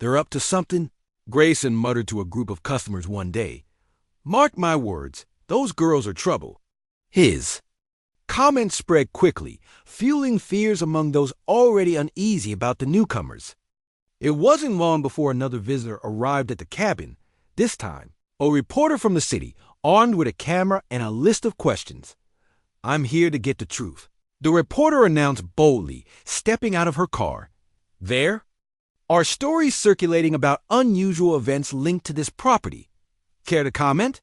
"They're up to something," Grayson muttered to a group of customers one day. "Mark my words, those girls are trouble." His comments spread quickly, fueling fears among those already uneasy about the newcomers. It wasn't long before another visitor arrived at the cabin, this time a reporter from the city, armed with a camera and a list of questions. "I'm here to get the truth," the reporter announced boldly, stepping out of her car. "There are stories circulating about unusual events linked to this property. Care to comment?"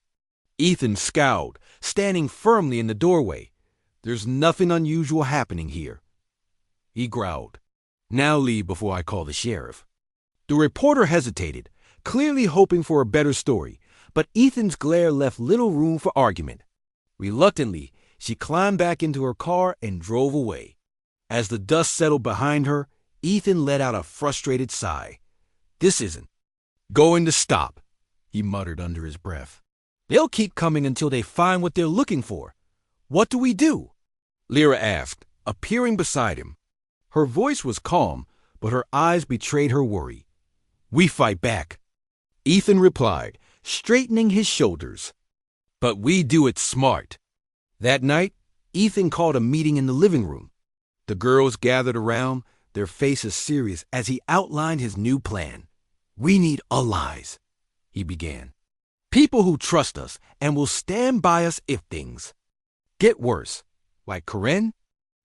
Ethan scowled, standing firmly in the doorway. "There's nothing unusual happening here," he growled. "Now leave before I call the sheriff." The reporter hesitated, clearly hoping for a better story, but Ethan's glare left little room for argument. Reluctantly, she climbed back into her car and drove away. As the dust settled behind her, Ethan let out a frustrated sigh. "This isn't going to stop," he muttered under his breath. "They'll keep coming until they find what they're looking for. What do we do?" Lyra asked, appearing beside him. Her voice was calm, but her eyes betrayed her worry. "We fight back," Ethan replied, straightening his shoulders. "But we do it smart." That night, Ethan called a meeting in the living room. The girls gathered around, their faces serious as he outlined his new plan. "We need allies," he began. "People who trust us and will stand by us if things get worse." "Like Karen?"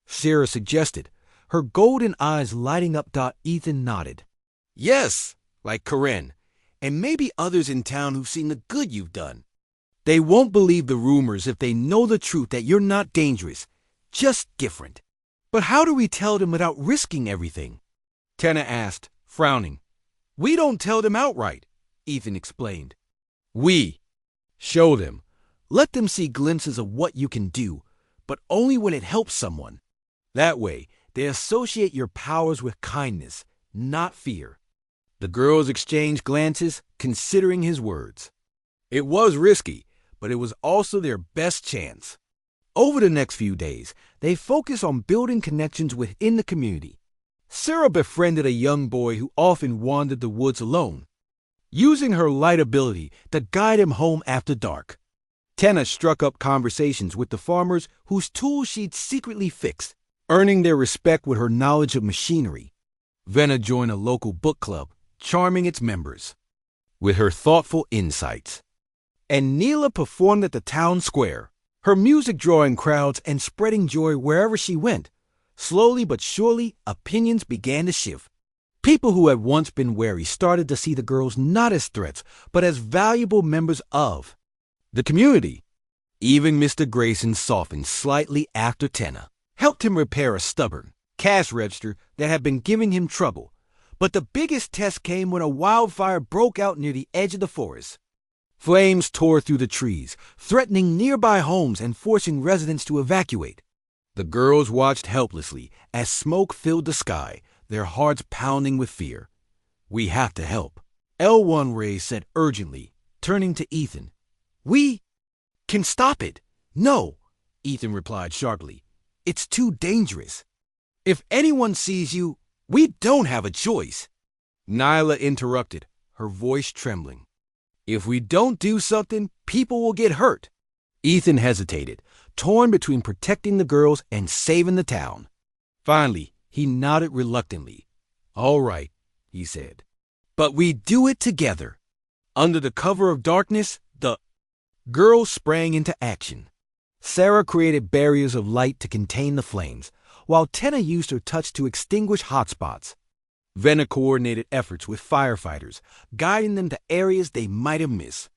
Sarah suggested, her golden eyes lighting up. Ethan nodded. "Yes, like Karen, and maybe others in town who've seen the good you've done. They won't believe the rumors if they know the truth that you're not dangerous, just different." "But how do we tell them without risking everything?" Tana asked, frowning. "We don't tell them outright," Ethan explained. "We show them. Let them see glimpses of what you can do, but only when it helps someone. That way, they associate your powers with kindness, not fear." The girls exchanged glances, considering his words. It was risky, but it was also their best chance. Over the next few days, they focused on building connections within the community. Sarah befriended a young boy who often wandered the woods alone, using her light ability to guide him home after dark. Tana struck up conversations with the farmers whose tools she'd secretly fixed, earning their respect with her knowledge of machinery. Venna joined a local book club, charming its members with her thoughtful insights. And Neela performed at the town square, her music drawing crowds and spreading joy wherever she went. Slowly but surely, opinions began to shift. People who had once been wary started to see the girls not as threats, but as valuable members of the community. Even Mr. Grayson softened slightly after Tana helped him repair a stubborn cash register that had been giving him trouble. But the biggest test came when a wildfire broke out near the edge of the forest. Flames tore through the trees, threatening nearby homes and forcing residents to evacuate. The girls watched helplessly as smoke filled the sky, their hearts pounding with fear. "We have to help," L1 Ray said urgently, turning to Ethan. "We can stop it." "No," Ethan replied sharply. "It's too dangerous. If anyone sees you, we don't have a choice." Nyla interrupted, her voice trembling. "If we don't do something, people will get hurt." Ethan hesitated, torn between protecting the girls and saving the town. Finally, he nodded reluctantly. "All right," he said. "But we do it together." Under the cover of darkness, the girls sprang into action. Sarah created barriers of light to contain the flames, while Tena used her touch to extinguish hotspots. Venna coordinated efforts with firefighters, guiding them to areas they might have missed.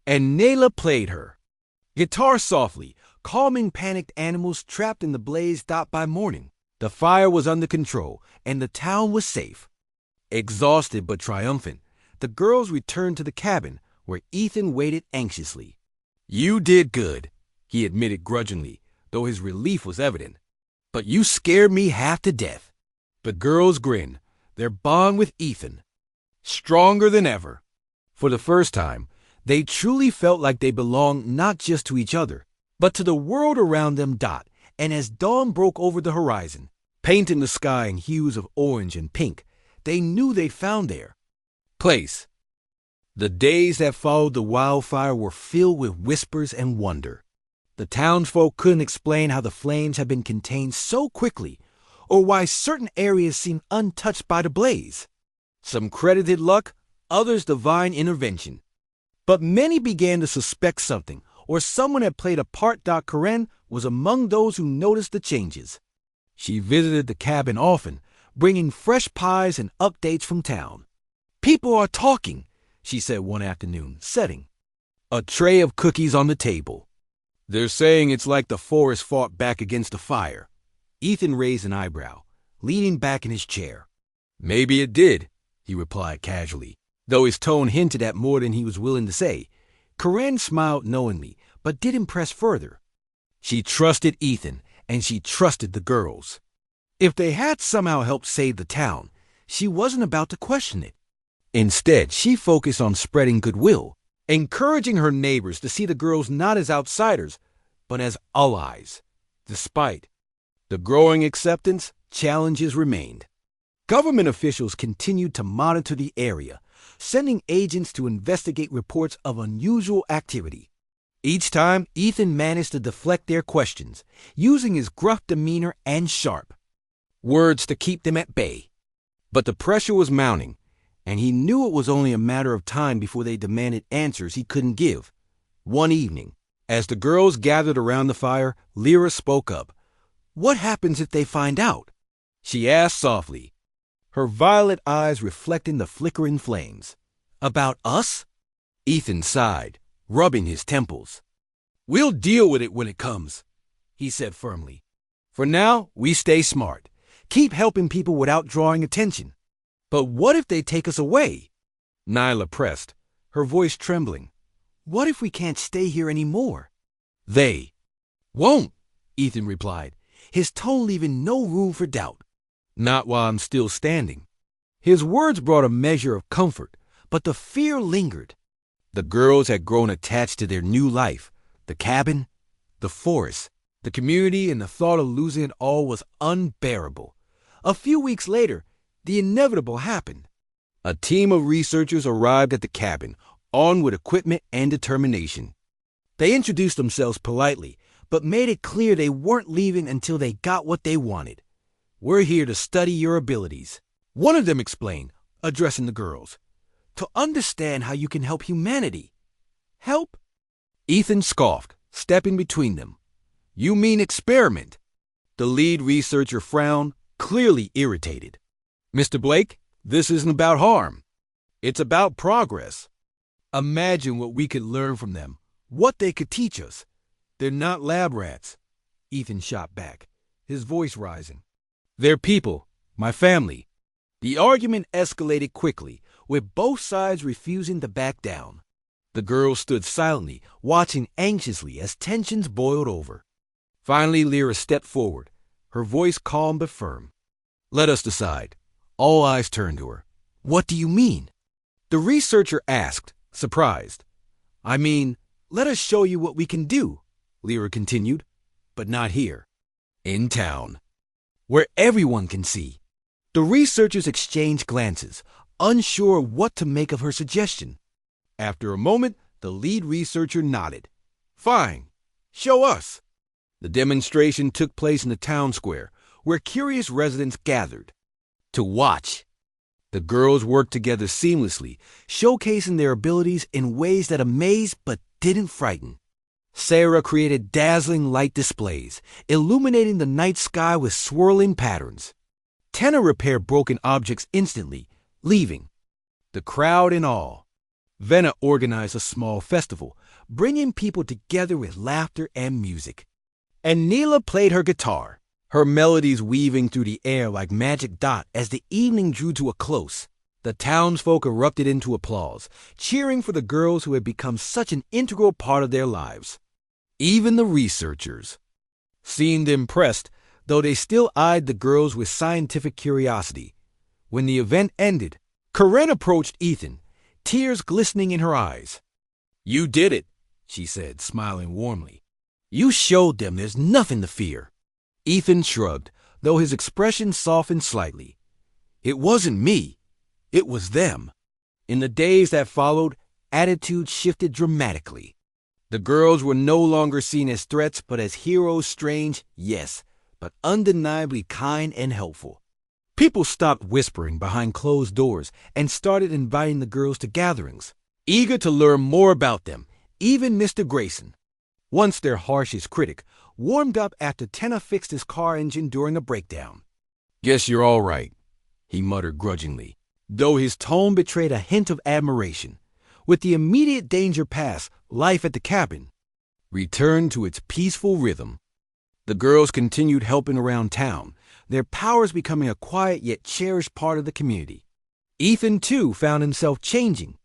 And Nayla played her guitar softly, calming panicked animals trapped in the blaze. By morning, the fire was under control, and the town was safe. Exhausted but triumphant, the girls returned to the cabin, where Ethan waited anxiously. "You did good," he admitted grudgingly, though his relief was evident. "But you scared me half to death." The girls grinned, their bond with Ethan stronger than ever. For the first time, they truly felt like they belonged not just to each other, But to the world around them, and as dawn broke over the horizon, painting the sky in hues of orange and pink, they knew they'd found their place. The days that followed the wildfire were filled with whispers and wonder. The townsfolk couldn't explain how the flames had been contained so quickly, or why certain areas seemed untouched by the blaze. Some credited luck, others divine intervention. But many began to suspect something, or someone had played a part. Karen was among those who noticed the changes. She visited the cabin often, bringing fresh pies and updates from town. "People are talking," she said one afternoon, setting a tray of cookies on the table. "They're saying it's like the forest fought back against the fire." Ethan raised an eyebrow, leaning back in his chair. "Maybe it did," he replied casually, though his tone hinted at more than he was willing to say. Corinne smiled knowingly, but didn't press further. She trusted Ethan, and she trusted the girls. If they had somehow helped save the town, she wasn't about to question it. Instead, she focused on spreading goodwill, encouraging her neighbors to see the girls not as outsiders, but as allies. Despite the growing acceptance, challenges remained. Government officials continued to monitor the area, sending agents to investigate reports of unusual activity. Each time, Ethan managed to deflect their questions, using his gruff demeanor and sharp words to keep them at bay. But the pressure was mounting, and he knew it was only a matter of time before they demanded answers he couldn't give. One evening, as the girls gathered around the fire, Lyra spoke up. "What happens if they find out?" she asked softly, her violet eyes reflecting the flickering flames. "About us?" Ethan sighed, rubbing his temples. "We'll deal with it when it comes," he said firmly. "For now, we stay smart. Keep helping people without drawing attention." "But what if they take us away?" Nyla pressed, her voice trembling. "What if we can't stay here anymore?" "They won't," Ethan replied, his tone leaving no room for doubt. "Not while I'm still standing." His words brought a measure of comfort, but the fear lingered. The girls had grown attached to their new life, the cabin, the forest, the community, and the thought of losing it all was unbearable. A few weeks later, the inevitable happened. A team of researchers arrived at the cabin, armed with equipment and determination. They introduced themselves politely, but made it clear they weren't leaving until they got what they wanted. "We're here to study your abilities," one of them explained, addressing the girls. "To understand how you can help humanity." "Help?" Ethan scoffed, stepping between them. "You mean experiment?" The lead researcher frowned, clearly irritated. "Mr. Blake, this isn't about harm. It's about progress. Imagine what we could learn from them, what they could teach us. They're not lab rats," Ethan shot back, his voice rising. "They're people, my family." The argument escalated quickly, with both sides refusing to back down. The girls stood silently, watching anxiously as tensions boiled over. Finally, Lyra stepped forward, her voice calm but firm. "Let us decide." All eyes turned to her. "What do you mean?" The researcher asked, surprised. "I mean, let us show you what we can do," Lyra continued, "but not here. In town, where everyone can see." The researchers exchanged glances, unsure what to make of her suggestion. After a moment, the lead researcher nodded. "Fine, show us." The demonstration took place in the town square, where curious residents gathered to watch. The girls worked together seamlessly, showcasing their abilities in ways that amazed but didn't frighten. Sarah created dazzling light displays, illuminating the night sky with swirling patterns. Tenna repaired broken objects instantly, leaving the crowd in awe. Venna organized a small festival, bringing people together with laughter and music. And Neela played her guitar, her melodies weaving through the air like magic. As the evening drew to a close, the townsfolk erupted into applause, cheering for the girls who had become such an integral part of their lives. Even the researchers seemed impressed, though they still eyed the girls with scientific curiosity. When the event ended, Corinne approached Ethan, tears glistening in her eyes. "You did it," she said, smiling warmly. You showed them there's nothing to fear. Ethan shrugged, though his expression softened slightly. It wasn't me. It was them. In the days that followed, attitudes shifted dramatically. The girls were no longer seen as threats, but as heroes, strange, yes, but undeniably kind and helpful. People stopped whispering behind closed doors and started inviting the girls to gatherings, eager to learn more about them. Even Mr. Grayson, once their harshest critic, warmed up after Tenna fixed his car engine during a breakdown. "Guess you're all right," he muttered grudgingly, though his tone betrayed a hint of admiration. With the immediate danger past, life at the cabin returned to its peaceful rhythm. The girls continued helping around town, their powers becoming a quiet yet cherished part of the community. Ethan, too, found himself changing.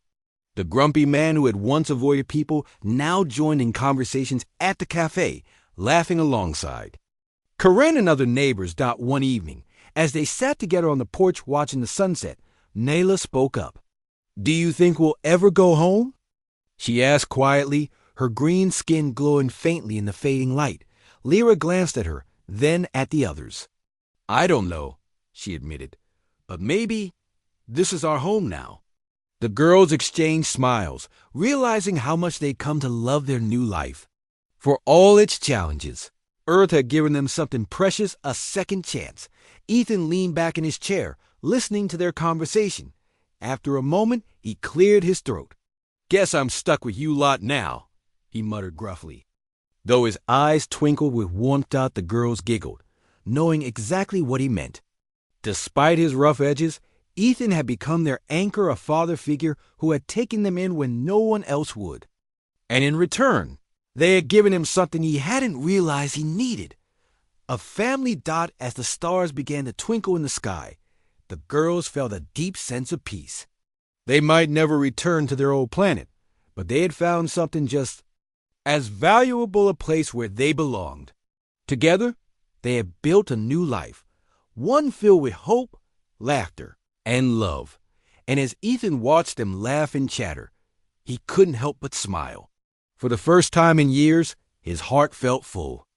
The grumpy man who had once avoided people now joined in conversations at the cafe, laughing alongside. Karen and other neighbors dot one evening. As they sat together on the porch watching the sunset, Nayla spoke up. "Do you think we'll ever go home?" she asked quietly, her green skin glowing faintly in the fading light. Lyra glanced at her, then at the others. "I don't know," she admitted, "but maybe this is our home now." The girls exchanged smiles, realizing how much they'd come to love their new life. For all its challenges, Earth had given them something precious, a second chance. Ethan leaned back in his chair, listening to their conversation. After a moment, he cleared his throat. "Guess I'm stuck with you lot now," he muttered gruffly. Though his eyes twinkled with warmth, the girls giggled, knowing exactly what he meant. Despite his rough edges, Ethan had become their anchor, a father figure who had taken them in when no one else would. And in return, they had given him something he hadn't realized he needed. A family dot. As the stars began to twinkle in the sky, the girls felt a deep sense of peace. They might never return to their old planet, but they had found something just as valuable, a place where they belonged. Together, they had built a new life, one filled with hope, laughter, and love. And as Ethan watched them laugh and chatter, he couldn't help but smile. For the first time in years, his heart felt full.